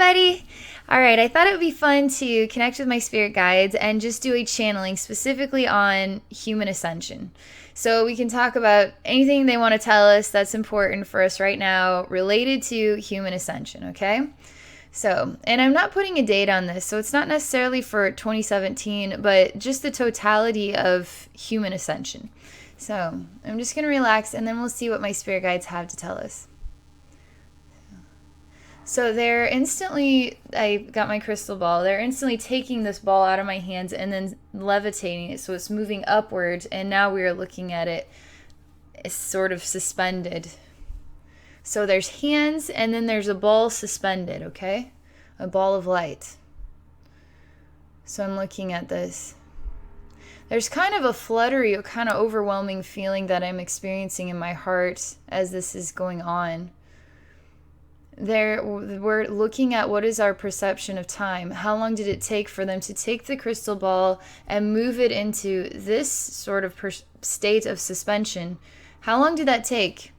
everybody. All right, I thought it would be fun to connect with my spirit guides and just do a channeling specifically on human ascension. So we can talk about anything they want to tell us that's important for us right now related to human ascension, okay? So, and I'm not putting a date on this, so it's not necessarily for 2017, but just the totality of human ascension. So I'm just going to relax and then we'll see what my spirit guides have to tell us. So I got my crystal ball, they're instantly taking this ball out of my hands and then levitating it. So it's moving upwards, and now we are looking at it as sort of suspended. So there's hands, and then there's a ball suspended, okay? A ball of light. So I'm looking at this. There's kind of a fluttery, kind of overwhelming feeling that I'm experiencing in my heart as this is going on. We're looking at what is our perception of time. How long did it take for them to take the crystal ball and move it into this sort of state of suspension? How long did that take?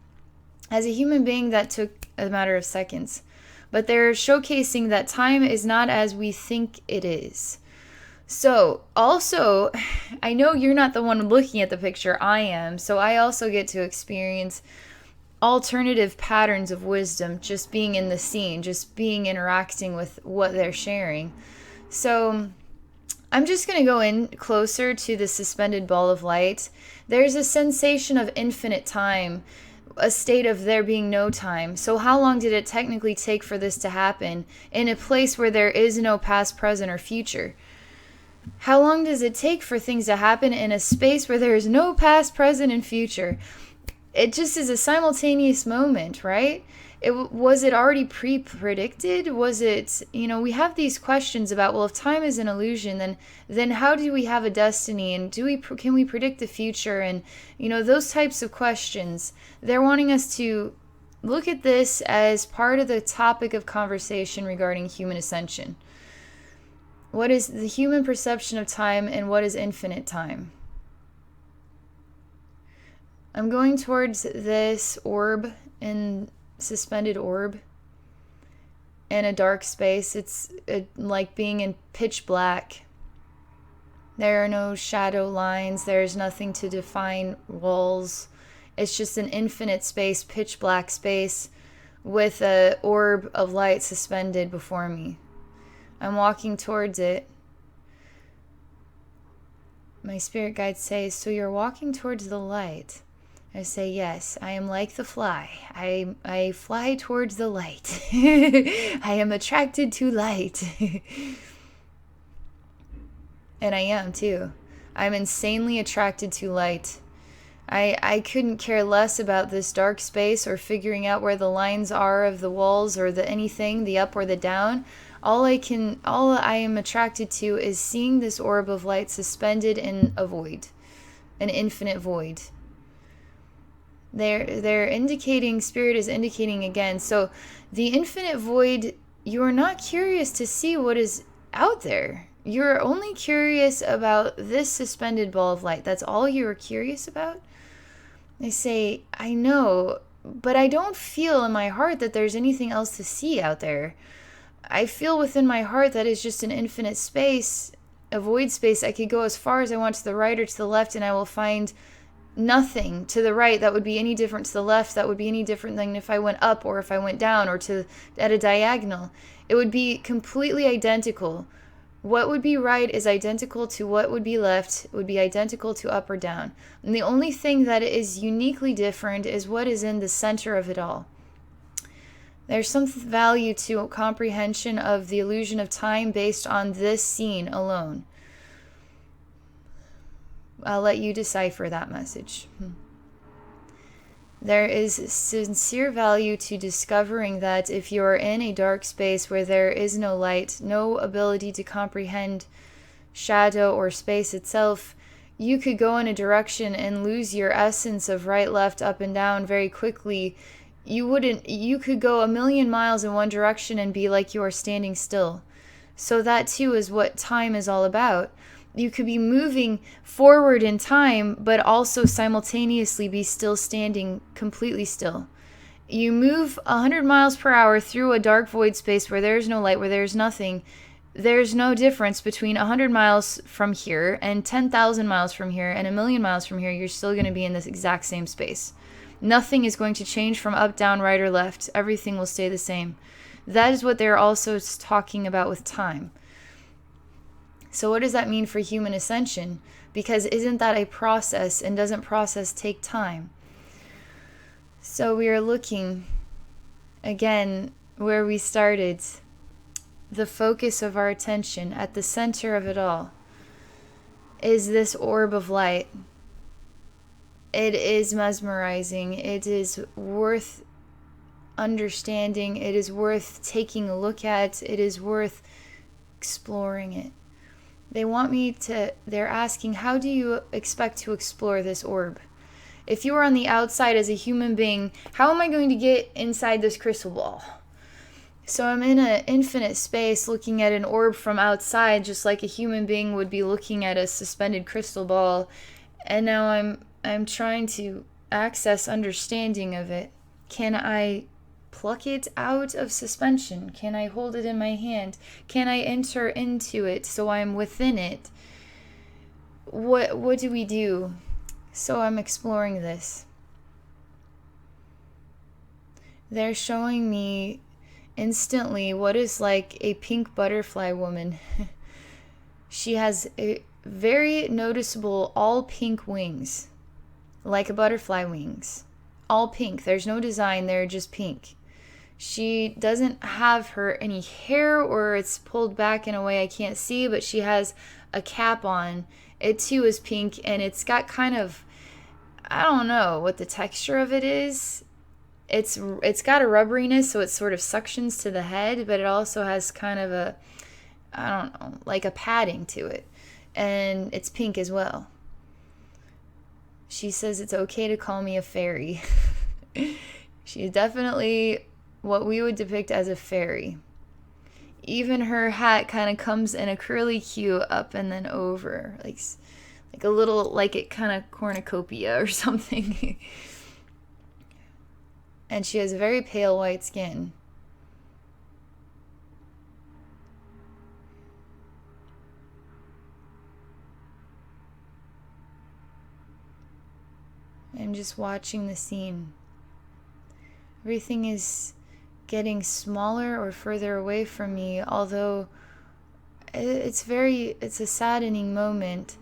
As a human being, that took a matter of seconds. But they're showcasing that time is not as we think it is. So, also, I know you're not the one looking at the picture, I am. So I also get to experience alternative patterns of wisdom, just being in the scene, just being interacting with what they're sharing. So I'm just going to go in closer to the suspended ball of light. There's a sensation of infinite time, a state of there being no time. So how long did it technically take for this to happen in a place where there is no past, present, or future? How long does it take for things to happen in a space where there is no past, present, and future? It just is a simultaneous moment, right? Was it already pre-predicted? Was it, we have these questions about, well, if time is an illusion, then how do we have a destiny? And can we predict the future? And, those types of questions. They're wanting us to look at this as part of the topic of conversation regarding human ascension. What is the human perception of time, and what is infinite time? I'm going towards this orb, in suspended orb in a dark space. It's like being in pitch black. There are no shadow lines. There's nothing to define walls. It's just an infinite space, pitch black space, with an orb of light suspended before me. I'm walking towards it. My spirit guide says, so you're walking towards the light. I say, yes, I am like the fly. I fly towards the light. I am attracted to light. And I am too. I'm insanely attracted to light. I couldn't care less about this dark space or figuring out where the lines are of the walls or anything, the up or the down. All I am attracted to is seeing this orb of light suspended in a void, an infinite void. They're indicating, spirit is indicating again. So the infinite void, you're not curious to see what is out there. You're only curious about this suspended ball of light. That's all you're curious about. They say, I know, but I don't feel in my heart that there's anything else to see out there. I feel within my heart that it's just an infinite space, a void space. I could go as far as I want to the right or to the left, and I will find nothing to the right that would be any different to the left, that would be any different than if I went up or if I went down or at a diagonal. It would be completely identical. What would be right is identical to what would be left, would be identical to up or down. And the only thing that is uniquely different is what is in the center of it all. There's some value to comprehension of the illusion of time based on this scene alone. I'll let you decipher that message. There is sincere value to discovering that if you're in a dark space where there is no light, no ability to comprehend shadow or space itself, you could go in a direction and lose your essence of right, left, up, and down very quickly. You could go 1,000,000 miles in one direction and be like you are standing still. So that too is what time is all about. You could be moving forward in time, but also simultaneously be still standing completely still. You move 100 miles per hour through a dark void space where there's no light, where there's nothing. There's no difference between 100 miles from here and 10,000 miles from here and 1,000,000 miles from here. You're still going to be in this exact same space. Nothing is going to change from up, down, right, or left. Everything will stay the same. That is what they're also talking about with time. So what does that mean for human ascension? Because isn't that a process, and doesn't process take time? So we are looking again where we started. The focus of our attention at the center of it all is this orb of light. It is mesmerizing. It is worth understanding. It is worth taking a look at. It is worth exploring it. They're asking, how do you expect to explore this orb? If you were on the outside as a human being, how am I going to get inside this crystal ball? So I'm in an infinite space looking at an orb from outside, just like a human being would be looking at a suspended crystal ball. And now I'm trying to access understanding of it. Can I pluck it out of suspension? Can I hold it in my hand? Can I enter into it so I'm within it? What do we do? So I'm exploring this. They're showing me instantly what is like a pink butterfly woman. She has a very noticeable all pink wings, like a butterfly wings. All pink. There's no design, they're just pink. She doesn't have any hair, or it's pulled back in a way I can't see, but she has a cap on. It too is pink, and it's got kind of, I don't know what the texture of it is. It's got a rubberiness, so it sort of suctions to the head, but it also has kind of a, I don't know, like a padding to it. And it's pink as well. She says it's okay to call me a fairy. She is definitely what we would depict as a fairy. Even her hat kind of comes in a curly Q up and then over, like a little, like it kind of cornucopia or something. And she has very pale white skin. I'm just watching the scene. Everything is getting smaller or further away from me, although it's a saddening moment.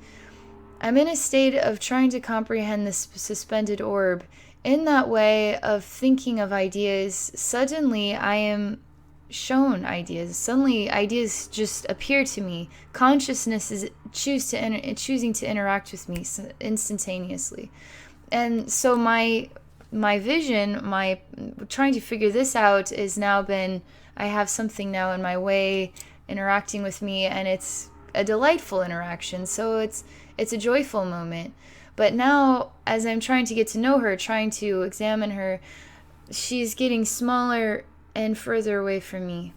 I'm in a state of trying to comprehend this suspended orb. In that way of thinking of ideas, suddenly I am shown ideas. Suddenly ideas just appear to me. Consciousness is choosing to interact with me instantaneously. And so my vision, my trying to figure this out is now been, I have something now in my way interacting with me, and it's a delightful interaction. So it's a joyful moment. But now, as I'm trying to get to know her, trying to examine her, she's getting smaller and further away from me.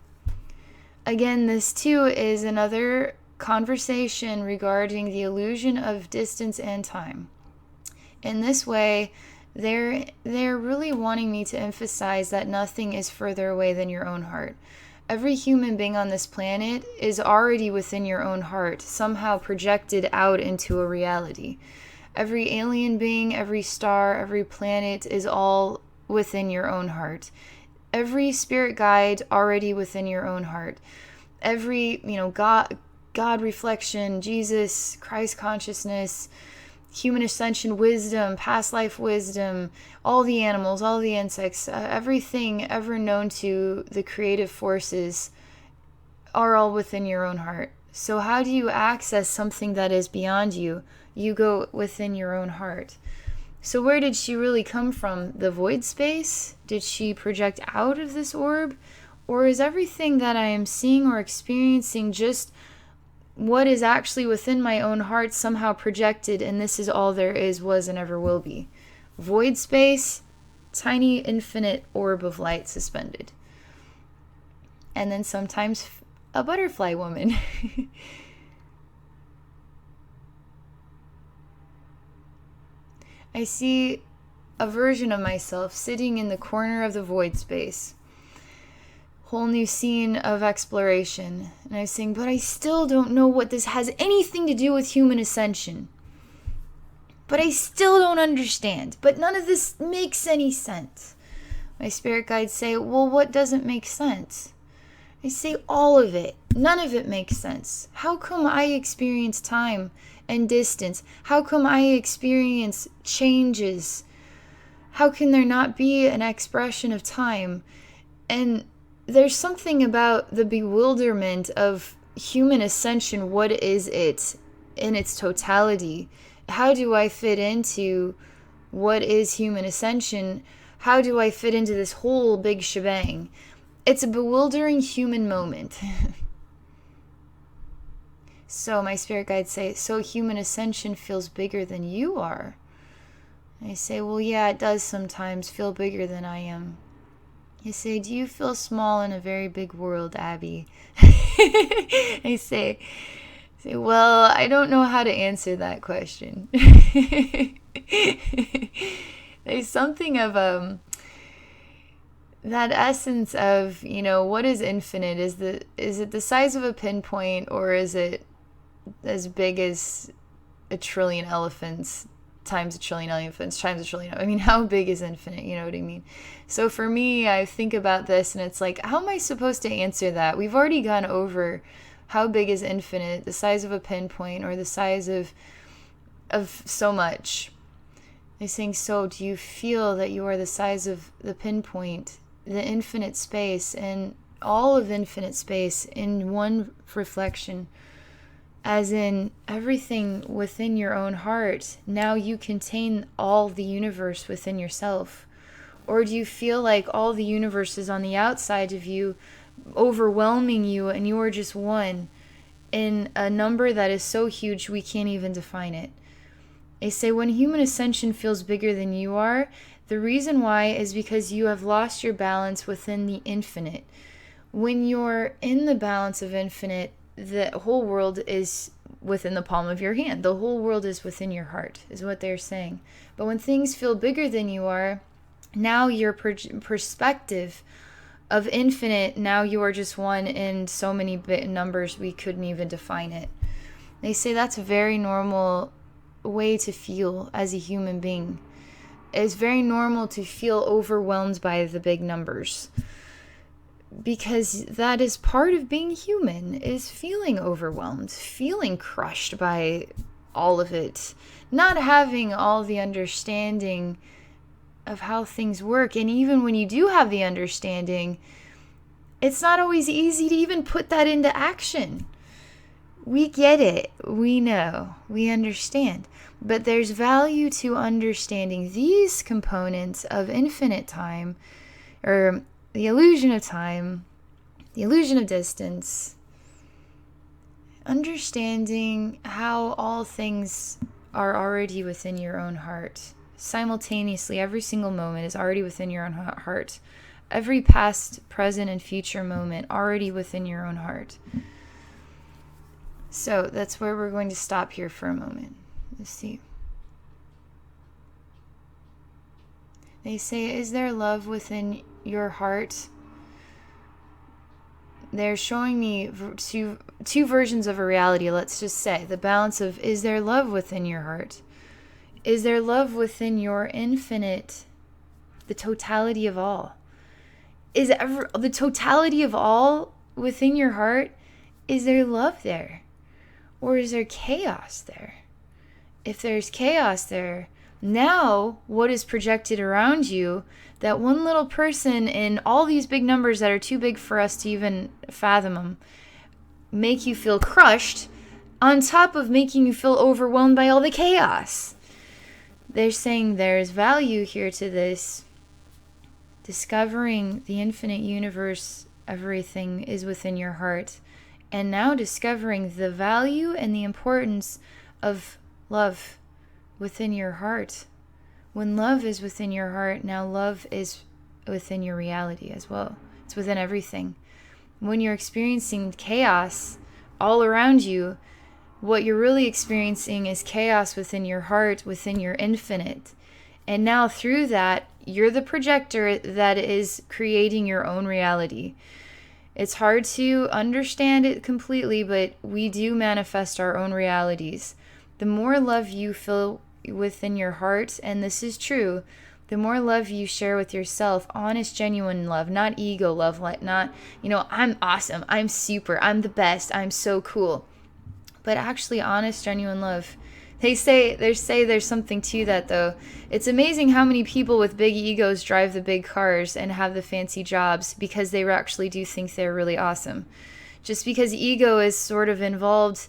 Again, this too is another conversation regarding the illusion of distance and time. In this way, they're really wanting me to emphasize that nothing is further away than your own heart. Every human being on this planet is already within your own heart, somehow projected out into a reality. Every alien being, every star, every planet is all within your own heart. Every spirit guide already within your own heart. Every, God reflection, Jesus, Christ consciousness, human ascension wisdom, past life wisdom, all the animals, all the insects, everything ever known to the creative forces are all within your own heart. So how do you access something that is beyond you? You go within your own heart. So where did she really come from? The void space? Did she project out of this orb? Or is everything that I am seeing or experiencing just what is actually within my own heart somehow projected, and this is all there is, was, and ever will be? Void space, tiny infinite orb of light suspended. And then sometimes a butterfly woman. I see a version of myself sitting in the corner of the void space. Whole new scene of exploration. And I was saying, but I still don't know what this has anything to do with human ascension. But I still don't understand. But none of this makes any sense. My spirit guides say, well, what doesn't make sense? I say all of it. None of it makes sense. How come I experience time and distance? How come I experience changes? How can there not be an expression of time? And there's something about the bewilderment of human ascension. What is it in its totality? How do I fit into what is human ascension? How do I fit into this whole big shebang? It's a bewildering human moment. So my spirit guides say, so human ascension feels bigger than you are. I say, well, yeah, it does sometimes feel bigger than I am. I say, do you feel small in a very big world, Abby? I say, well, I don't know how to answer that question. There's something of that essence of, what is infinite? Is it the size of a pinpoint, or is it as big as a trillion elephants times a trillion elephants times a trillion? I mean, how big is infinite? You know what I mean? So for me, I think about this and it's like, how am I supposed to answer that? We've already gone over how big is infinite, the size of a pinpoint, or the size of so much. They're saying, so do you feel that you are the size of the pinpoint, the infinite space, and all of infinite space in one reflection, as in everything within your own heart? Now you contain all the universe within yourself. Or do you feel like all the universe is on the outside of you, overwhelming you, and you are just one in a number that is so huge we can't even define it? They say when human ascension feels bigger than you are, the reason why is because you have lost your balance within the infinite. When you're in the balance of infinite, the whole world is within the palm of your hand. The whole world is within your heart, is what they're saying. But when things feel bigger than you are, now your perspective of infinite, now you are just one in so many numbers we couldn't even define it. They say that's a very normal way to feel as a human being. It's very normal to feel overwhelmed by the big numbers, because that is part of being human, is feeling overwhelmed, feeling crushed by all of it, not having all the understanding of how things work. And even when you do have the understanding, it's not always easy to even put that into action. We get it. We know. We understand. But there's value to understanding these components of infinite time, or the illusion of time, the illusion of distance, understanding how all things are already within your own heart. Simultaneously, every single moment is already within your own heart. Every past, present, and future moment already within your own heart. So that's where we're going to stop here for a moment. Let's see. They say, is there love within your heart? They're showing me two versions of a reality, let's just say. The balance of, is there love within your heart? Is there love within your infinite, the totality of all? Is the totality of all within your heart? Is there love there? Or is there chaos there? If there's chaos there, now what is projected around you, that one little person in all these big numbers that are too big for us to even fathom them, make you feel crushed, on top of making you feel overwhelmed by all the chaos. They're saying there's value here to this. Discovering the infinite universe, everything is within your heart. And now discovering the value and the importance of love within your heart. When love is within your heart, now love is within your reality as well. It's within everything. When you're experiencing chaos all around you, what you're really experiencing is chaos within your heart, within your infinite. And now through that, you're the projector that is creating your own reality. It's hard to understand it completely, but we do manifest our own realities. The more love you feel within your heart, and this is true, the more love you share with yourself, honest, genuine love, not ego love, like not, I'm awesome, I'm super, I'm the best, I'm so cool. But actually honest, genuine love. They say there's something to that though. It's amazing how many people with big egos drive the big cars and have the fancy jobs because they actually do think they're really awesome. Just because ego is sort of involved,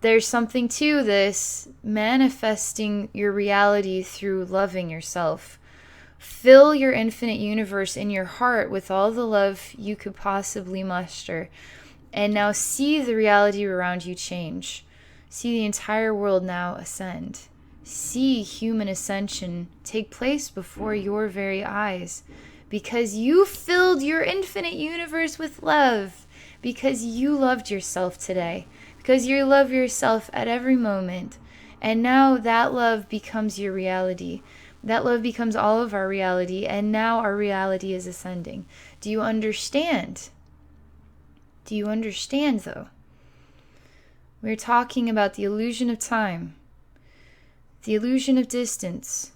there's something to this manifesting your reality through loving yourself. Fill your infinite universe in your heart with all the love you could possibly muster. And now see the reality around you change. See the entire world now ascend. See human ascension take place before your very eyes. Because you filled your infinite universe with love. Because you loved yourself today. Because you love yourself at every moment. And now that love becomes your reality. That love becomes all of our reality. And now our reality is ascending. Do you understand? Do you understand, though? We're talking about the illusion of time, the illusion of distance.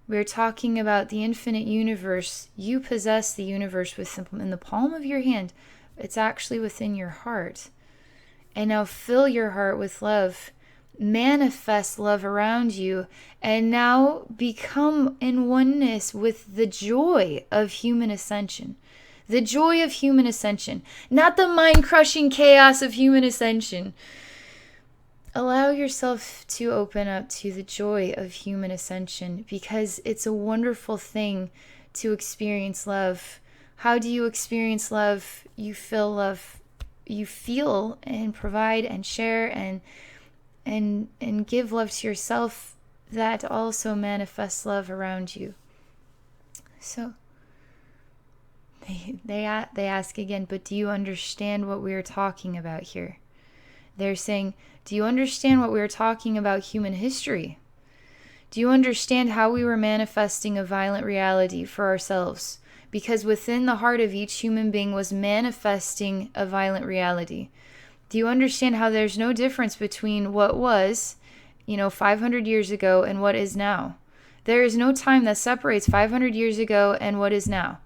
We're talking about the infinite universe. You possess the universe in the palm of your hand. It's actually within your heart. And now fill your heart with love. Manifest love around you. And now become in oneness with the joy of human ascension. The joy of human ascension, not the mind-crushing chaos of human ascension. Allow yourself to open up to the joy of human ascension because it's a wonderful thing to experience love. How do you experience love? You feel love. You feel and provide and share and give love to yourself. That also manifests love around you. So They ask again, but do you understand what we are talking about here? They're saying, do you understand what we are talking about human history? Do you understand how we were manifesting a violent reality for ourselves? Because within the heart of each human being was manifesting a violent reality. Do you understand how there's no difference between what was, 500 years ago and what is now? There is no time that separates 500 years ago and what is now.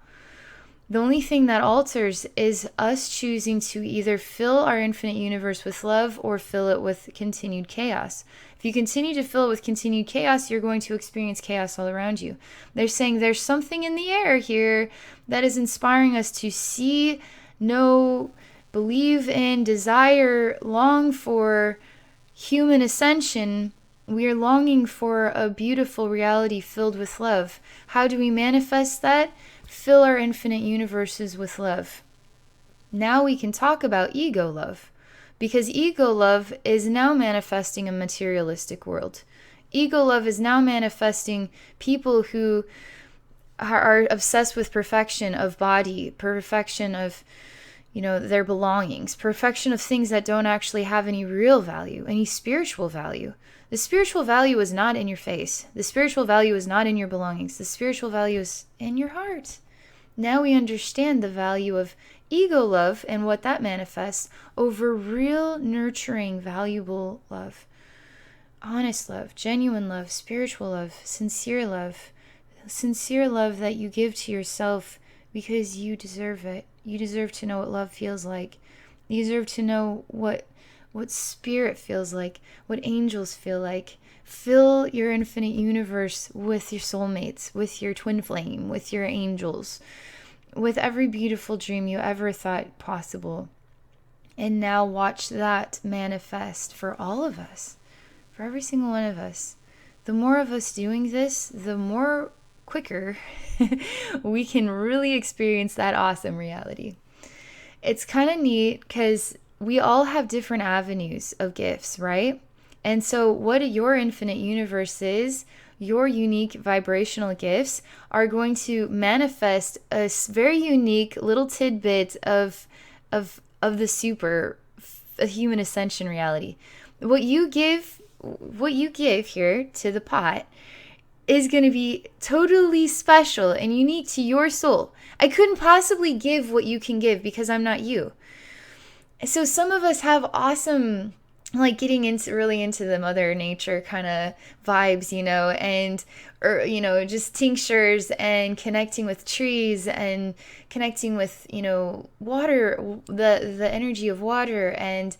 The only thing that alters is us choosing to either fill our infinite universe with love or fill it with continued chaos. If you continue to fill it with continued chaos, you're going to experience chaos all around you. They're saying there's something in the air here that is inspiring us to see, know, believe in, desire, long for human ascension. We are longing for a beautiful reality filled with love. How do we manifest that? Fill our infinite universes with love. Now we can talk about ego love, because ego love is now manifesting a materialistic world. Ego love is now manifesting people who are obsessed with perfection of body, perfection of their belongings, perfection of things that don't actually have any real value, any spiritual value. The spiritual value is not in your face. The spiritual value is not in your belongings. The spiritual value is in your heart. Now we understand the value of ego love and what that manifests over real, nurturing, valuable love. Honest love, genuine love, spiritual love, sincere love that you give to yourself because you deserve it. You deserve to know what love feels like. You deserve to know what spirit feels like, what angels feel like. Fill your infinite universe with your soulmates, with your twin flame, with your angels, with every beautiful dream you ever thought possible. And now watch that manifest for all of us, for every single one of us. The more of us doing this, the more quicker we can really experience that awesome reality. It's kind of neat because we all have different avenues of gifts, right? And so what your infinite universe is, your unique vibrational gifts are going to manifest a very unique little tidbit of the super a human ascension reality. What you give here to the pot is going to be totally special and unique to your soul. I couldn't possibly give what you can give because I'm not you. So some of us have awesome, like, getting into really into the mother nature kind of vibes, and or just tinctures and connecting with trees and connecting with water, the energy of water. And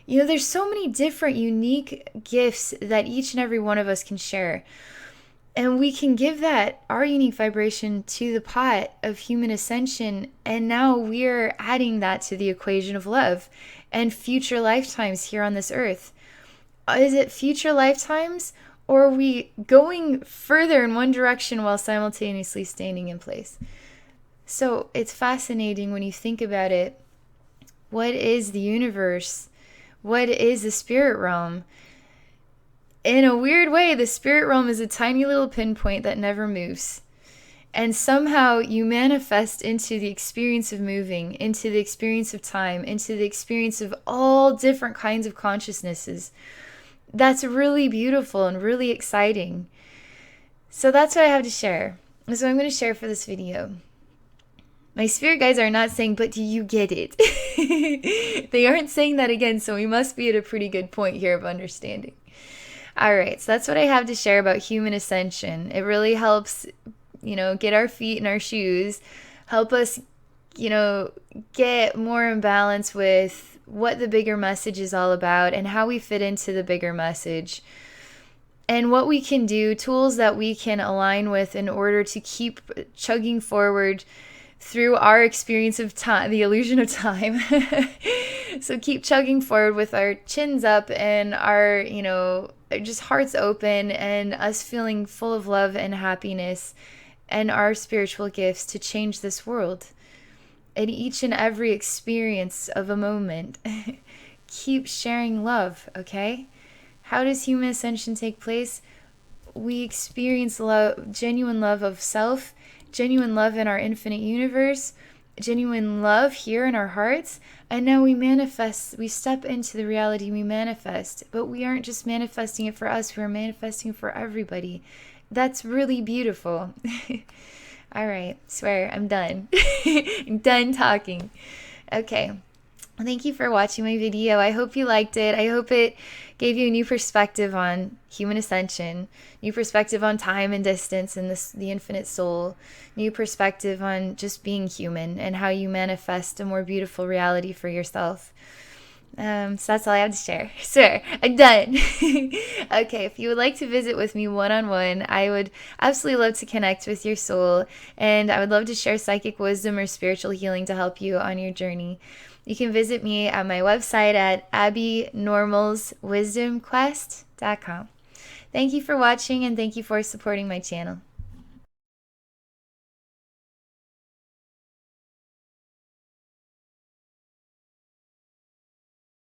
there's so many different unique gifts that each and every one of us can share. And we can give that, our unique vibration, to the pot of human ascension. And now we're adding that to the equation of love and future lifetimes here on this earth. Is it future lifetimes, or are we going further in one direction while simultaneously staying in place? So it's fascinating when you think about it. What is the universe? What is the spirit realm? In a weird way, the spirit realm is a tiny little pinpoint that never moves. And somehow you manifest into the experience of moving, into the experience of time, into the experience of all different kinds of consciousnesses. That's really beautiful and really exciting. So that's what I have to share. So I'm going to share for this video. My spirit guides are not saying, but do you get it? They aren't saying that again, so we must be at a pretty good point here of understanding. All right, so that's what I have to share about human ascension. It really helps, get our feet in our shoes, help us, get more in balance with what the bigger message is all about and how we fit into the bigger message. And what we can do, tools that we can align with in order to keep chugging forward through our experience of time, the illusion of time. So keep chugging forward with our chins up and our, just hearts open, and us feeling full of love and happiness and our spiritual gifts to change this world. In each and every experience of a moment, keep sharing love, okay? How does human ascension take place? We experience love, genuine love of self, genuine love in our infinite universe, genuine love here in our hearts, and now we manifest, we step into the reality we manifest. But we aren't just manifesting it for us, we're manifesting for everybody. That's really beautiful. All right, swear, I'm done. I'm done talking. Okay. Thank you for watching my video. I hope you liked it. I hope it gave you a new perspective on human ascension, new perspective on time and distance and the infinite soul, new perspective on just being human and how you manifest a more beautiful reality for yourself. So that's all I have to share. Swear, I'm done. Okay, if you would like to visit with me one-on-one, I would absolutely love to connect with your soul, and I would love to share psychic wisdom or spiritual healing to help you on your journey. You can visit me at my website at abbynormalswisdomquest.com. Thank you for watching, and thank you for supporting my channel.